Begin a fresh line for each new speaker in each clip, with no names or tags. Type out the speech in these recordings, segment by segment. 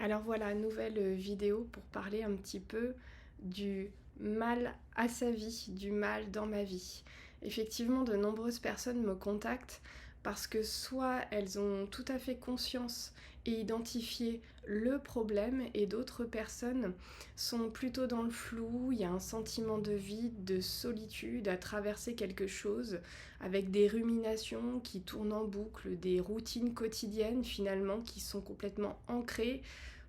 Alors voilà, nouvelle vidéo pour parler un petit peu du mal à sa vie, du mal dans ma vie. Effectivement, de nombreuses personnes me contactent parce que soit elles ont tout à fait conscience et identifié le problème et d'autres personnes sont plutôt dans le flou, il y a un sentiment de vide, de solitude à traverser quelque chose avec des ruminations qui tournent en boucle, des routines quotidiennes finalement qui sont complètement ancrées,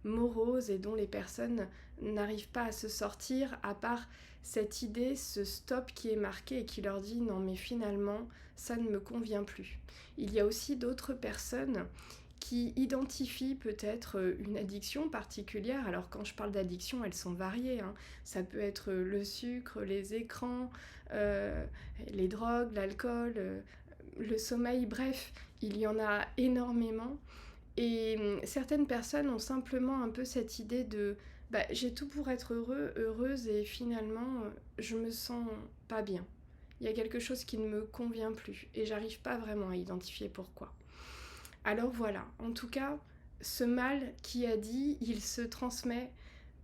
moroses et dont les personnes n'arrivent pas à se sortir, à part cette idée, ce stop qui est marqué et qui leur dit non mais finalement ça ne me convient plus. Il y a aussi d'autres personnes qui identifient peut-être une addiction particulière. Alors quand je parle d'addiction, elles sont variées, hein. Ça peut être le sucre, les écrans, les drogues, l'alcool, le sommeil, bref, il y en a énormément. Et certaines personnes ont simplement un peu cette idée de bah, j'ai tout pour être heureuse et finalement je me sens pas bien. Il y a quelque chose qui ne me convient plus et j'arrive pas vraiment à identifier pourquoi. Alors voilà, en tout cas, ce mal qui a dit, il se transmet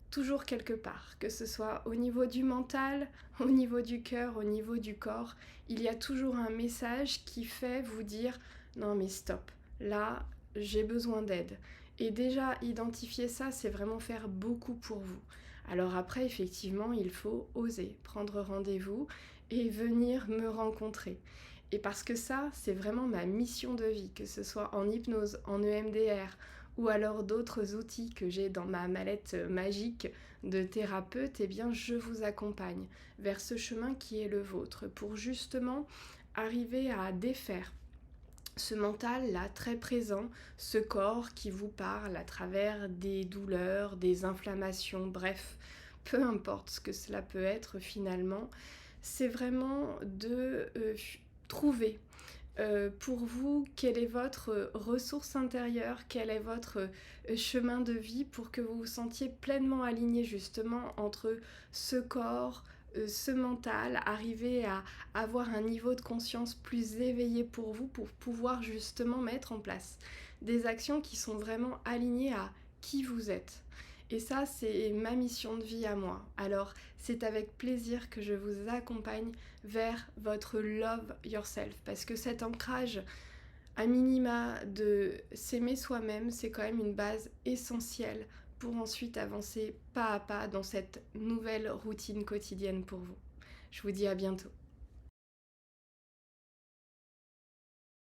toujours quelque part, que ce soit au niveau du mental, au niveau du cœur, au niveau du corps, il y a toujours un message qui fait vous dire non mais stop, là j'ai besoin d'aide. Et déjà identifier ça, c'est vraiment faire beaucoup pour vous. Alors après, effectivement, il faut oser prendre rendez-vous et venir me rencontrer. Et parce que ça, c'est vraiment ma mission de vie, que ce soit en hypnose, en EMDR, ou alors d'autres outils que j'ai dans ma mallette magique de thérapeute, eh bien je vous accompagne vers ce chemin qui est le vôtre pour justement arriver à défaire ce mental là très présent, ce corps qui vous parle à travers des douleurs, des inflammations, bref, peu importe ce que cela peut être finalement, c'est vraiment de trouver pour vous, quelle est votre ressource intérieure, quel est votre chemin de vie pour que vous vous sentiez pleinement aligné justement entre ce corps, ce mental, arriver à avoir un niveau de conscience plus éveillé pour vous pour pouvoir justement mettre en place des actions qui sont vraiment alignées à qui vous êtes. Et ça, c'est ma mission de vie à moi. Alors, c'est avec plaisir que je vous accompagne vers votre love yourself. Parce que cet ancrage à minima de s'aimer soi-même, c'est quand même une base essentielle pour ensuite avancer pas à pas dans cette nouvelle routine quotidienne pour vous. Je vous dis à bientôt.